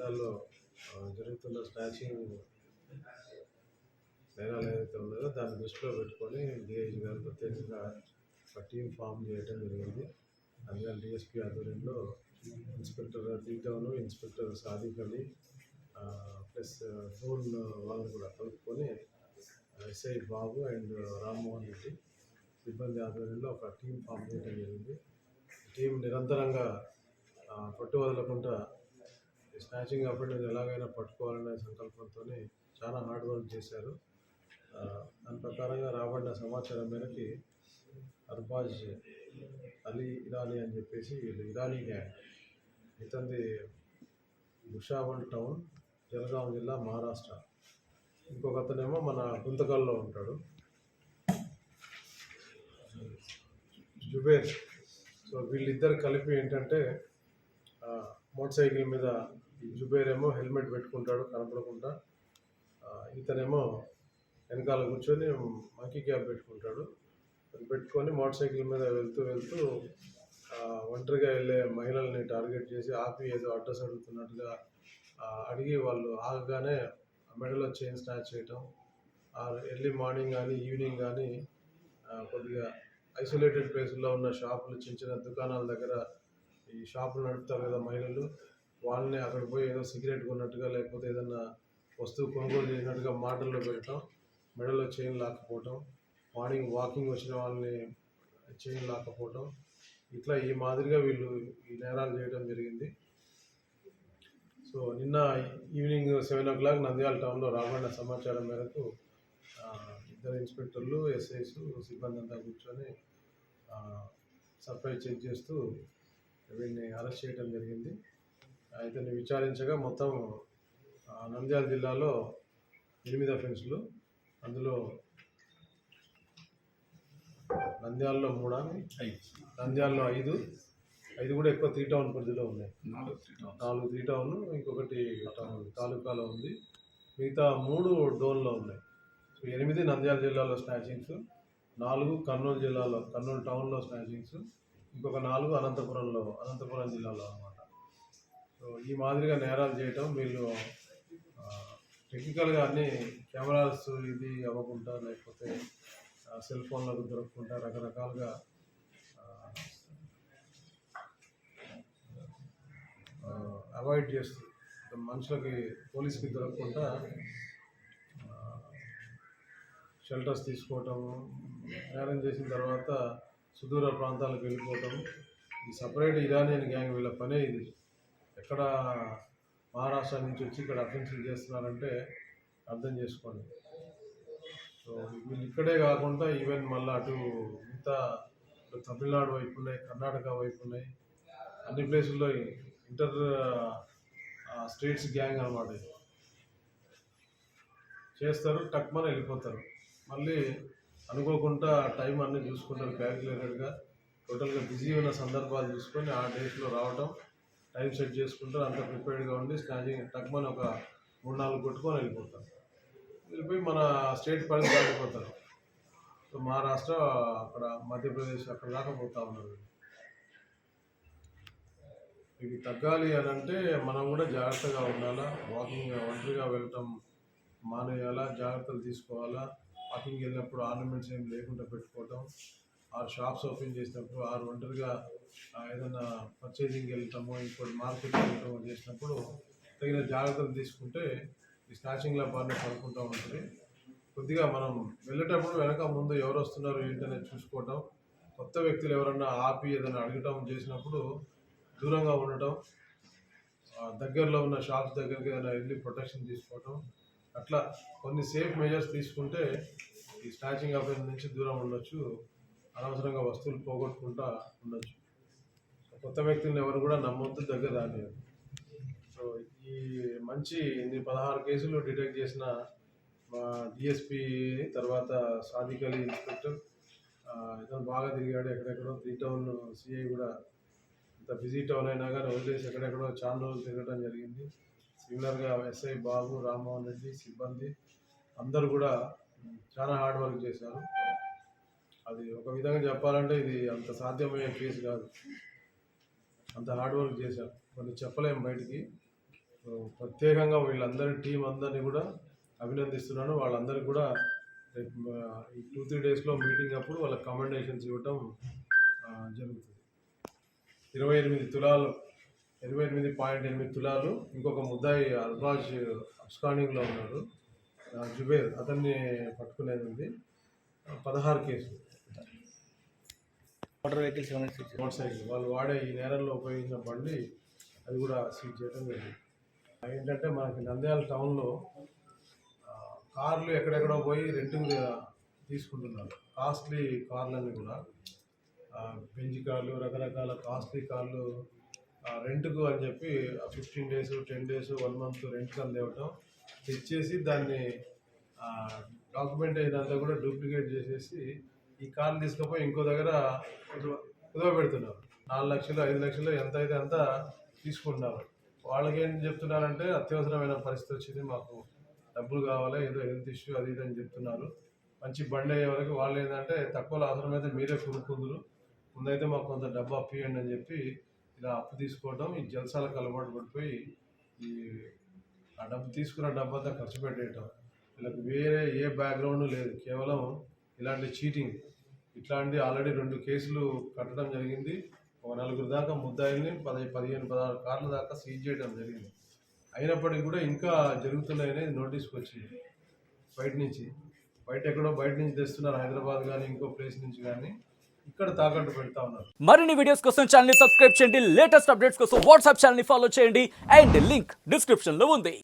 జిల్లాలో జరుగుతున్న స్నాచింగ్ నేరాలు ఏదైతే ఉన్నదో దాన్ని దృష్టిలో పెట్టుకొని డిఐజీ గారు ప్రత్యేకంగా ఒక టీం ఫామ్ చేయడం జరిగింది. అందుకని డిఎస్పీ ఆధ్వర్యంలో ఇన్స్పెక్టర్ తీటౌను, inspector Sadiq Ali plus phone వాళ్ళని కూడా కలుపుకొని ఎస్ఐ బాబు అండ్ రామ్మోహన్ రెడ్డి సిబ్బంది ఆధ్వర్యంలో ఒక టీం ఫామ్ చేయడం జరిగింది. టీం నిరంతరంగా పట్టు వదలకుండా స్నాచింగ్ అఫెండర్ ఎలాగైనా పట్టుకోవాలనే సంకల్పంతో చాలా హార్డ్ వర్క్ చేశారు. దాని ప్రకారంగా రాబడిన సమాచారం మేరకి అర్బాజ్ అలీ ఇరానీ అని చెప్పేసి వీళ్ళు ఇరానీ గ్యాంగ్, ఇతంది భుషావల్ టౌన్, జనగాం జిల్లా, మహారాష్ట్ర. ఇంకొక అతనేమో మన గుంతకల్లో ఉంటాడు, జుబేర్. సో వీళ్ళిద్దరు కలిపి ఏంటంటే మోటార్ సైకిల్ మీద ఈ జుబేర్ ఏమో హెల్మెట్ పెట్టుకుంటాడు కనపడకుండా, ఇతనేమో వెనకాల కూర్చొని మంకీ క్యాప్ పెట్టుకుంటాడు. అది పెట్టుకొని మోటార్ సైకిల్ మీద వెళ్తూ ఒంటరిగా వెళ్ళే మహిళల్ని టార్గెట్ చేసి ఆపి ఏదో అడ్రస్ అడుగుతున్నట్టుగా అడిగి వాళ్ళు ఆగగానే మెడలో చైన్ స్నాచ్ చేయటం. ఎర్లీ మార్నింగ్ కానీ ఈవినింగ్ కానీ కొద్దిగా ఐసోలేటెడ్ ప్లేసుల్లో ఉన్న షాపులు, చిన్న దుకాణాల దగ్గర ఈ షాపులు నడుపుతారు కదా మహిళలు, వాళ్ళని అక్కడ పోయి ఏదో సిగరెట్ కొన్నట్టుగా లేకపోతే ఏదన్నా వస్తువు కొనుగోలు చేసినట్టుగా మాటల్లో పెట్టడం, మెడలో చైన్ లాక్కపోవటం, మార్నింగ్ వాకింగ్ వచ్చిన వాళ్ళని చైన్ లాక్కపోవటం, ఇట్లా ఈ మాదిరిగా వీళ్ళు ఈ నేరాలు చేయడం జరిగింది. సో నిన్న ఈవినింగ్ 7 o'clock నంద్యాల టౌన్లో రాబడిన సమాచారం మేరకు ఇద్దరు ఇన్స్పెక్టర్లు, ఎస్ఐస్, సిబ్బంది అంతా కూర్చొని సర్ప్రైజ్ చెక్ చేస్తూ వీడిని అరెస్ట్ చేయడం జరిగింది. ఇతన్ని విచారించగా మొత్తం నంద్యాల జిల్లాలో 8 అఫెన్స్లు, అందులో నంద్యాలలో 3, నంద్యాలలో 5 కూడా ఎక్కువ 3 టౌన్ పరిధిలో ఉన్నాయి. 4 3 టౌన్, ఇంకొకటి తాలూకాలో ఉంది, మిగతా 3 డోన్లో ఉన్నాయి. సో 8 నంద్యాల జిల్లాలో స్నాచింగ్స్, 4 కర్నూలు జిల్లాలో, కర్నూలు టౌన్లో స్నాచింగ్స్, ఇంకొక 4 అనంతపురం జిల్లాలో అన్నమాట. సో ఈ మాదిరిగా నేరాలు చేయటం, వీళ్ళు టెక్నికల్గా అన్ని కెమెరాస్ ఇది అవ్వకుండా లేకపోతే సెల్ ఫోన్లకు దొరకకుండా రకరకాలుగా అవాయిడ్ చేస్తూ మనుషులకి, పోలీస్కి దొరకకుండా షెల్టర్స్ తీసుకోవటం, నేరం చేసిన తర్వాత సుదూర ప్రాంతాలకు వెళ్ళిపోవటం. ఈ సపరేట్ ఇరానియన్ గ్యాంగ్ వీళ్ళ పనే ఇది. ఎక్కడ మహారాష్ట్ర నుంచి వచ్చి ఇక్కడ అఫెన్సులు చేస్తున్నారంటే అర్థం చేసుకోండి. సో వీళ్ళు ఇక్కడే కాకుండా ఈవెన్ మళ్ళీ అటు మిగతా తమిళనాడు వైపు ఉన్నాయి, కర్ణాటక వైపు ఉన్నాయి, అన్ని ప్లేసుల్లో ఇంటర్ స్టేట్స్ గ్యాంగ్ అన్నమాట. చేస్తారు, టక్మని వెళ్ళిపోతారు, మళ్ళీ అనుకోకుండా టైం అన్నీ చూసుకుంటారు క్యాల్కులేటెడ్గా. టోటల్గా బిజీ ఉన్న సందర్భాలు చూసుకొని ఆ డేస్లో రావటం, టైం సెట్ చేసుకుంటారు, అంత ప్రిపేర్డ్గా ఉండి స్నాచింగ్ టక్మని ఒక 3-4 కొట్టుకొని వెళ్ళిపోతారు. వెళ్ళిపోయి మన స్టేట్ పని దాటిపోతారు. సో మహారాష్ట్ర, అక్కడ మధ్యప్రదేశ్, అక్కడ దాకా పోతూ ఉన్నారు. ఇవి తగ్గాలి అని అంటే మనం కూడా జాగ్రత్తగా ఉండాలా. వాకింగ్ ఒంటరిగా వెళ్ళటం మానేయాలా, జాగ్రత్తలు తీసుకోవాలా. వాకింగ్ వెళ్ళినప్పుడు ఆర్నమెంట్స్ ఏం లేకుండా పెట్టుకోవటం, షాప్స్ ఓపెన్ చేసినప్పుడు ఒంటరిగా ఏదైనా పర్చేజింగ్ వెళ్ళటమో ఇంకోటి మార్కెట్ వెళ్ళటమో చేసినప్పుడు తగిన జాగ్రత్తలు తీసుకుంటే ఈ స్నాచింగ్ల బారిన పడుకుంటూ ఉంటుంది. కొద్దిగా మనం వెళ్ళేటప్పుడు వెనక ముందు ఎవరు వస్తున్నారు ఏంటనేది చూసుకోవటం, కొత్త వ్యక్తులు ఎవరన్నా ఆపి ఏదైనా అడగటం చేసినప్పుడు దూరంగా ఉండటం, దగ్గరలో ఉన్న షాప్స్ దగ్గరికి ఏదైనా వెళ్ళి ప్రొటెక్షన్ తీసుకోవటం, అట్లా కొన్ని సేఫ్ మెజర్స్ తీసుకుంటే ఈ స్నాచింగ్ అఫెన్స్ నుంచి దూరం ఉండొచ్చు, అనవసరంగా వస్తువులు పోగొట్టుకుంటా ఉండొచ్చు. కొత్త వ్యక్తులను ఎవరు కూడా నమ్మొద్దు, దగ్గర రానియదు. సో ఈ మంచి 16 కేసులు డిటెక్ట్ చేసిన మా డిఎస్పీ, తర్వాత సాదిక్ అలీ ఇన్స్పెక్టర్ ఇతను బాగా తిరిగాడు. ఎక్కడెక్కడో 3 టౌన్ సిఐ కూడా ఇంత బిజీ టౌన్ అయినా కానీ వదిలేసి ఎక్కడెక్కడో చాలా రోజులు తిరగడం జరిగింది. సిమిలర్గా ఎస్ఐ బాబు, రామ్మోహన్ రెడ్డి, సిబ్బంది అందరూ కూడా చాలా హార్డ్ వర్క్ చేశారు. అది ఒక విధంగా చెప్పాలంటే ఇది అంత సాధ్యమయ్యే కేసు కాదు, అంత హార్డ్ వర్క్ చేశారు. కొన్ని చెప్పలేము బయటికి. సో ప్రత్యేకంగా వీళ్ళందరి టీం అందరినీ కూడా అభినందిస్తున్నాను. వాళ్ళందరికీ కూడా రేపు ఈ 2-3 డేస్లో మీటింగ్ అప్పుడు వాళ్ళకి కమెండేషన్స్ ఇవ్వటం జరుగుతుంది. 28 తులాలు 28.8 తులాలు. ఇంకొక ముద్దాయి అల్బాజ్ అబ్స్కాండింగ్లో ఉన్నాడు, జుబేర్, అతన్ని పట్టుకునేది ఉంది. 16 కేసులు. మోటార్ సైకిల్ వాళ్ళు వాడే ఈ నేరంలో ఉపయోగించిన బండి అది కూడా సీజ్ చేయడం జరిగింది. ఏంటంటే మనకి నంద్యాల టౌన్లో కార్లు ఎక్కడెక్కడో పోయి రెంటింగ్ తీసుకుంటున్నారు. కాస్ట్లీ కార్లన్నీ కూడా బెంజ్ కార్లు, రకరకాల కాస్ట్లీ కార్లు రెంట్కు అని చెప్పి 15 days 10 days 1 month రెంట్కి అని తేవటం, తెచ్చేసి దాన్ని డాక్యుమెంట్ అయినంతా కూడా డూప్లికేట్ చేసేసి ఈ కార్లు తీసుకుపోయి ఇంకో దగ్గర కుదవ పెడుతున్నారు. 4 లక్షలు 5 లక్షలు ఎంత అయితే అంత తీసుకుంటున్నారు. వాళ్ళకి ఏం చెప్తున్నారంటే అత్యవసరమైన పరిస్థితి వచ్చింది, మాకు డబ్బులు కావాలి, ఏదో హెల్త్ ఇష్యూ అది ఇది అని చెప్తున్నారు. మంచి బండి అయ్యే వరకు వాళ్ళు ఏంటంటే తక్కువలో అవసరమైతే మీరే కొనుక్కుందరు, ముందైతే మాకు కొంత డబ్బు అప్పు ఇవ్వండి అని చెప్పి ఇలా అప్పు తీసుకోవడం, ఈ జల్సాలకు అలవాటు పడిపోయి ఈ ఆ డబ్బు తీసుకున్న డబ్బు అంతా ఖర్చు పెట్టేయటం. వీళ్ళకి వేరే ఏ బ్యాక్గ్రౌండ్ లేదు, కేవలం ఇలాంటి చీటింగ్. ఇట్లాంటి ఆల్రెడీ 2 కేసులు కట్టడం జరిగింది. ఒక 4 దాకా ముద్దాయిల్ని 15-16 కార్ల దాకా సీజ్ చేయడం జరిగింది. అయినప్పటికీ కూడా ఇంకా జరుగుతున్నాయని నోటీస్కి వచ్చింది. బయట ఎక్కడో బయట నుంచి తెస్తున్నారు, హైదరాబాద్ కానీ ఇంకో ప్లేస్ నుంచి కానీ, ఇక్కడ తాకట్టు పెడతా ఉన్నారు. మరిన్ని వీడియోస్ కోసం ఛానల్ ని సబ్స్క్రైబ్ చేయండి, లేటెస్ట్ అప్డేట్స్ కోసం వాట్సాప్ ఛానల్ ని ఫాలో చేయండి, అండ్ లింక్ డిస్క్రిప్షన్ లో ఉంది.